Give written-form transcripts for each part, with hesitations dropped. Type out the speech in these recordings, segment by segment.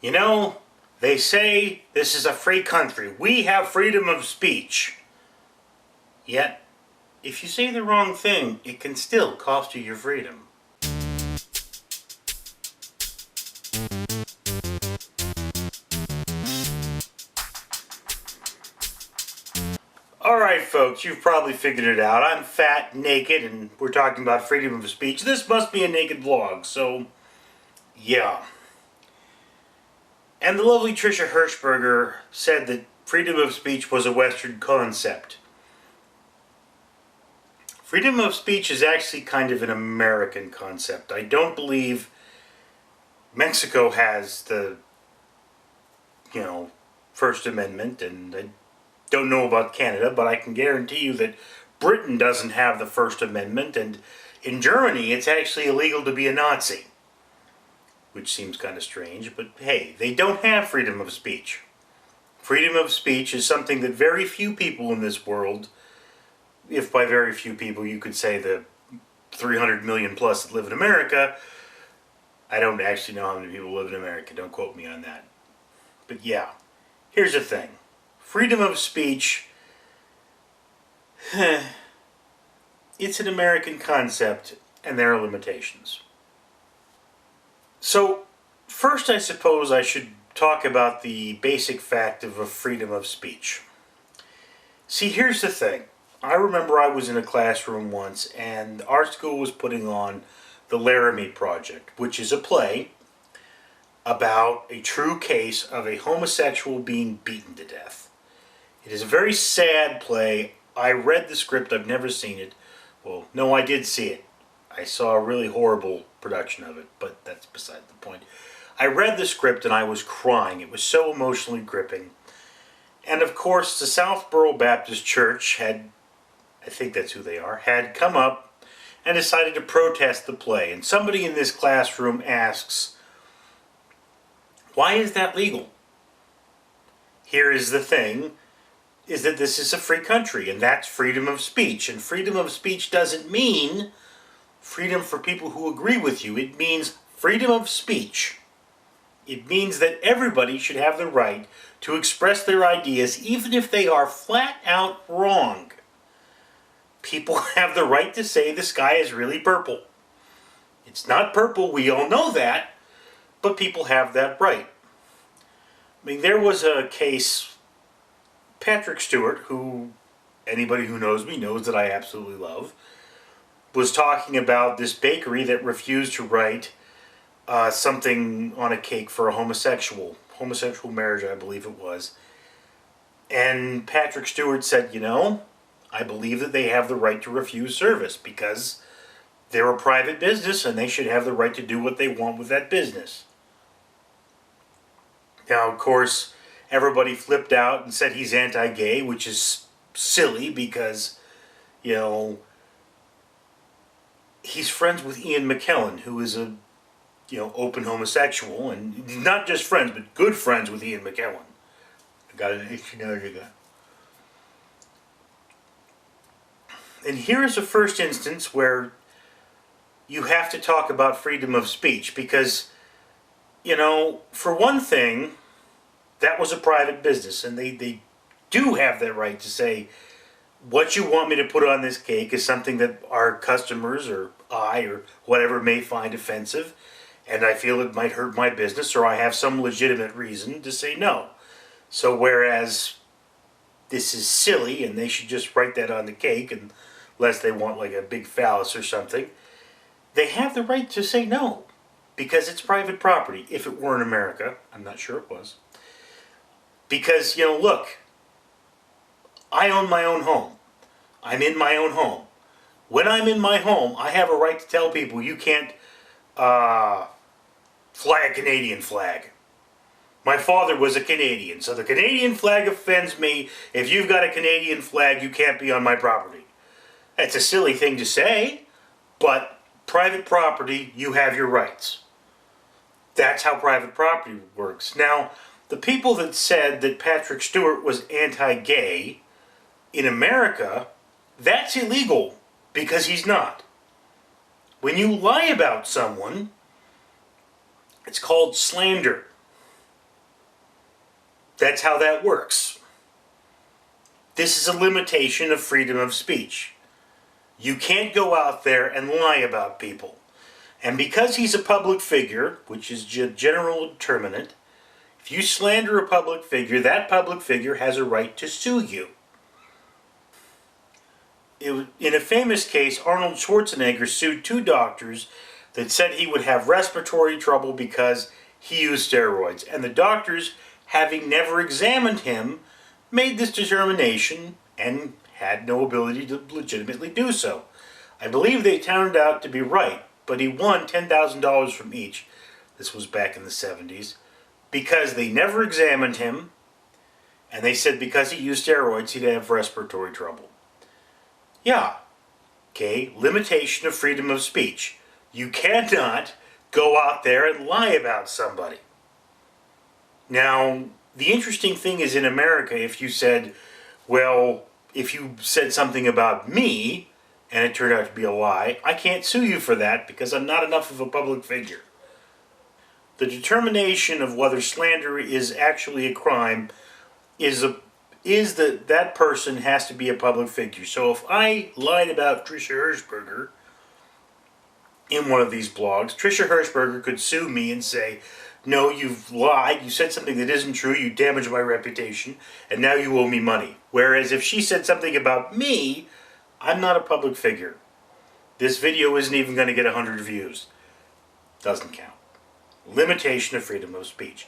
You know, they say this is a free country. We have freedom of speech. Yet, if you say the wrong thing, it can still cost you your freedom. Alright folks, you've probably figured it out. I'm fat, naked, and we're talking about freedom of speech. This must be a naked vlog, so yeah. And the lovely Tricia Hirschberger said that freedom of speech was a Western concept. Freedom of speech is actually kind of an American concept. I don't believe Mexico has the, First Amendment, and I don't know about Canada, but I can guarantee you that Britain doesn't have the First Amendment, and in Germany it's actually illegal to be a Nazi. Which seems kind of strange, but hey, they don't have freedom of speech. Freedom of speech is something that very few people in this world, if by very few people you could say the 300 million plus that live in America, I don't actually know how many people live in America, don't quote me on that. But yeah, here's the thing. Freedom of speech, it's an American concept, and there are limitations. So, first I suppose I should talk about the basic fact of a freedom of speech. See, here's the thing. I remember I was in a classroom once, and our school was putting on the Laramie Project, which is a play about a true case of a homosexual being beaten to death. It is a very sad play. I read the script. I've never seen it. Well, no, I did see it. I saw a really horrible production of it, but that's beside the point. I read the script and I was crying. It was so emotionally gripping. And of course, the Southborough Baptist Church had, I think that's who they are, had come up and decided to protest the play. And somebody in this classroom asks, why is that legal? Here is the thing, is that this is a free country, and that's freedom of speech. And freedom of speech doesn't mean freedom for people who agree with you. It means freedom of speech. It means that everybody should have the right to express their ideas, even if they are flat out wrong. People have the right to say the sky is really purple. It's not purple, we all know that, but people have that right. I mean, there was a case, Patrick Stewart, who anybody who knows me knows that I absolutely love, was talking about this bakery that refused to write something on a cake for a homosexual marriage, I believe it was. And Patrick Stewart said, I believe that they have the right to refuse service because they're a private business and they should have the right to do what they want with that business. Now, of course, everybody flipped out and said he's anti-gay, which is silly because, he's friends with Ian McKellen, who is a, open homosexual, and not just friends, but good friends with Ian McKellen. I got an itchy nose again. And here is a first instance where you have to talk about freedom of speech because, for one thing, that was a private business, and they do have that right to say, what you want me to put on this cake is something that our customers or I or whatever may find offensive, and I feel it might hurt my business, or I have some legitimate reason to say no. So whereas this is silly and they should just write that on the cake unless they want like a big phallus or something, they have the right to say no because it's private property. If it were in America, I'm not sure it was. Because, look, I own my own home. I'm in my own home. When I'm in my home, I have a right to tell people you can't fly a Canadian flag. My father was a Canadian, so the Canadian flag offends me. If you've got a Canadian flag, you can't be on my property. That's a silly thing to say, but private property, you have your rights. That's how private property works. Now, the people that said that Patrick Stewart was anti-gay in America, that's illegal because he's not. When you lie about someone, it's called slander. That's how that works. This is a limitation of freedom of speech. You can't go out there and lie about people. And because he's a public figure, which is general determinant, if you slander a public figure, that public figure has a right to sue you. In a famous case, Arnold Schwarzenegger sued 2 doctors that said he would have respiratory trouble because he used steroids. And the doctors, having never examined him, made this determination and had no ability to legitimately do so. I believe they turned out to be right, but he won $10,000 from each. This was back in the 70s. Because they never examined him, and they said because he used steroids he'd have respiratory trouble. Yeah. Okay, limitation of freedom of speech. You cannot go out there and lie about somebody. Now, the interesting thing is in America, if you said, well, if you said something about me, and it turned out to be a lie, I can't sue you for that because I'm not enough of a public figure. The determination of whether slander is actually a crime is that that person has to be a public figure. So if I lied about Tricia Hirschberger in one of these blogs, Tricia Hirschberger could sue me and say, no, you've lied, you said something that isn't true, you damaged my reputation, and now you owe me money. Whereas if she said something about me, I'm not a public figure. This video isn't even going to get 100 views. Doesn't count. Limitation of freedom of speech.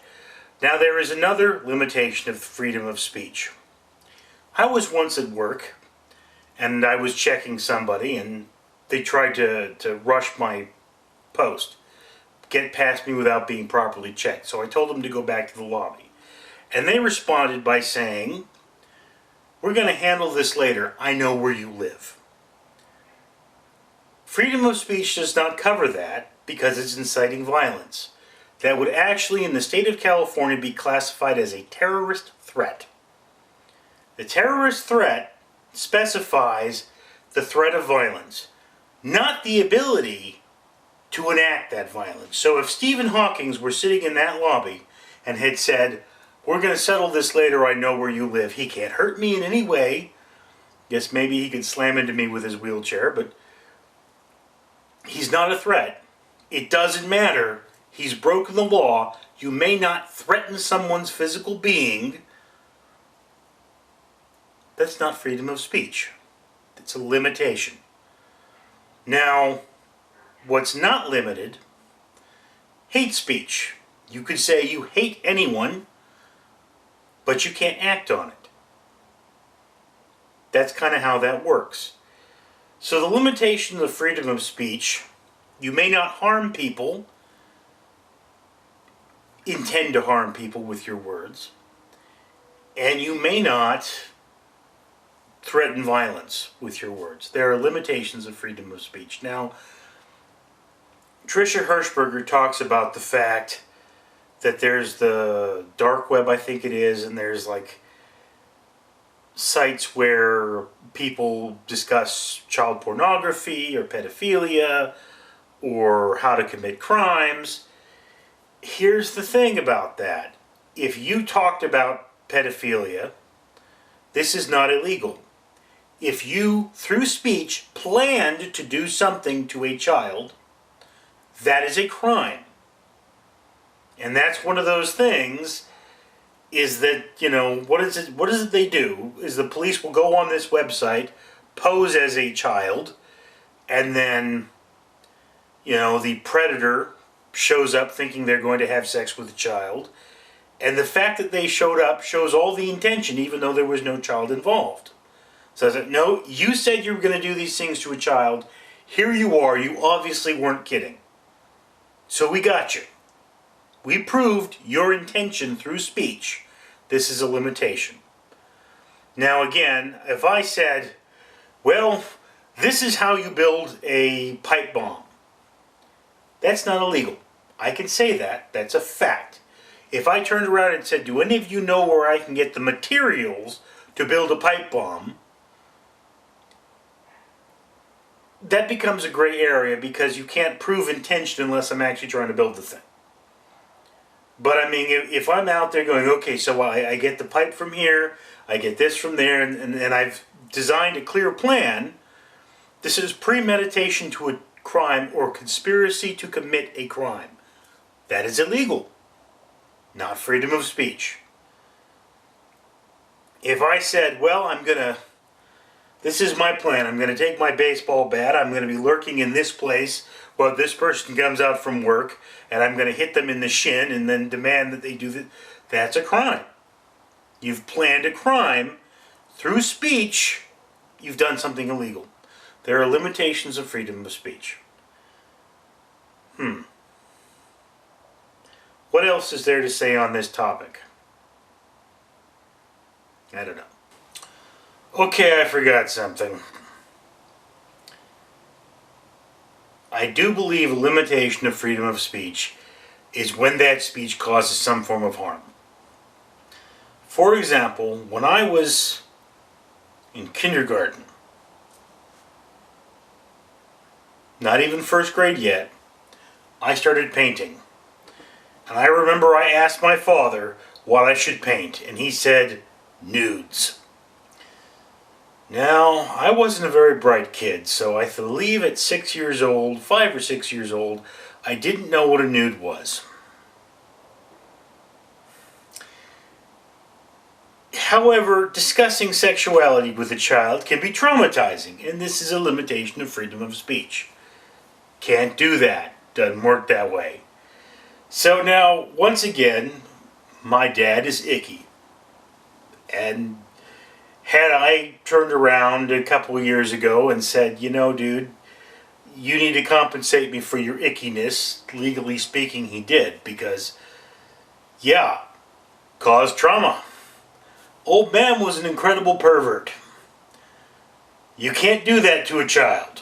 Now there is another limitation of freedom of speech. I was once at work, and I was checking somebody, and they tried to rush my post, get past me without being properly checked. So I told them to go back to the lobby. And they responded by saying, we're going to handle this later. I know where you live. Freedom of speech does not cover that because it's inciting violence. That would actually, in the state of California, be classified as a terrorist threat. The terrorist threat specifies the threat of violence, not the ability to enact that violence. So if Stephen Hawking were sitting in that lobby and had said, we're going to settle this later, I know where you live, he can't hurt me in any way. Yes, maybe he could slam into me with his wheelchair, but he's not a threat. It doesn't matter. He's broken the law. You may not threaten someone's physical being. That's not freedom of speech. It's a limitation. Now, what's not limited? Hate speech. You could say you hate anyone, but you can't act on it. That's kind of how that works. So the limitation of freedom of speech, you may not harm people, intend to harm people with your words, and you may not threaten violence with your words. There are limitations of freedom of speech. Now, Tricia Hirschberger talks about the fact that there's the dark web, I think it is, and there's like sites where people discuss child pornography or pedophilia or how to commit crimes. Here's the thing about that. If you talked about pedophilia, this is not illegal. If you, through speech, planned to do something to a child, that is a crime. And that's one of those things, is that, you know, what is it they do? Is the police will go on this website, pose as a child, and then, you know, the predator shows up thinking they're going to have sex with the child. And the fact that they showed up shows all the intention, even though there was no child involved. So I said, no, you said you were going to do these things to a child. Here you are. You obviously weren't kidding. So we got you. We proved your intention through speech. This is a limitation. Now again, if I said, well, this is how you build a pipe bomb, that's not illegal. I can say that. That's a fact. If I turned around and said, do any of you know where I can get the materials to build a pipe bomb? That becomes a gray area because you can't prove intention unless I'm actually trying to build the thing. But I mean, if I'm out there going, okay, so I get the pipe from here, I get this from there, and I've designed a clear plan, this is premeditation to a crime or conspiracy to commit a crime. That is illegal, not freedom of speech. If I said, well, this is my plan, I'm going to take my baseball bat, I'm going to be lurking in this place while this person comes out from work, and I'm going to hit them in the shin and then demand that they do that, that's a crime. You've planned a crime. Through speech, you've done something illegal. There are limitations of freedom of speech. What else is there to say on this topic? I don't know. Okay, I forgot something. I do believe a limitation of freedom of speech is when that speech causes some form of harm. For example, when I was in kindergarten, not even first grade yet, I started painting. And I remember I asked my father what I should paint, and he said, nudes. Now, I wasn't a very bright kid, so I believe at 6 years old, 5 or 6 years old, I didn't know what a nude was. However, discussing sexuality with a child can be traumatizing, and this is a limitation of freedom of speech. Can't do that. Doesn't work that way. So now, once again, my dad is icky. And had I turned around a couple of years ago and said, you know, dude, you need to compensate me for your ickiness, legally speaking, he did, because, yeah, caused trauma. Old man was an incredible pervert. You can't do that to a child.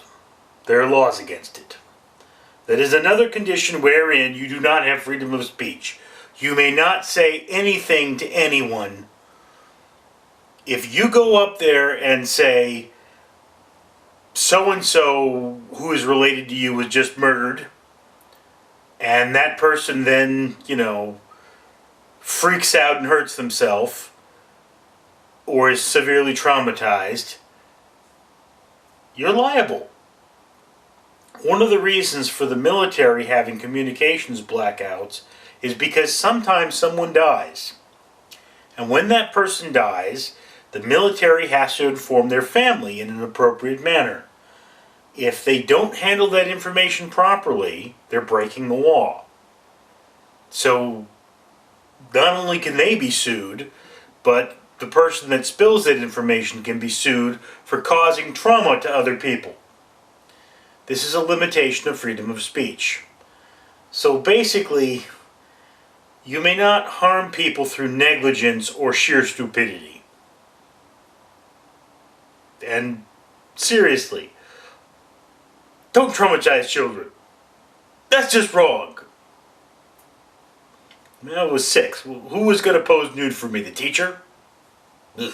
There are laws against it. That is another condition wherein you do not have freedom of speech. You may not say anything to anyone. If you go up there and say, so-and-so who is related to you was just murdered, and that person then, freaks out and hurts themselves, or is severely traumatized, you're liable. One of the reasons for the military having communications blackouts is because sometimes someone dies. And when that person dies, the military has to inform their family in an appropriate manner. If they don't handle that information properly, they're breaking the law. So, not only can they be sued, but the person that spills that information can be sued for causing trauma to other people. This is a limitation of freedom of speech. So basically, you may not harm people through negligence or sheer stupidity. And seriously, don't traumatize children. That's just wrong. I was 6. Who was going to pose nude for me? The teacher? Ugh.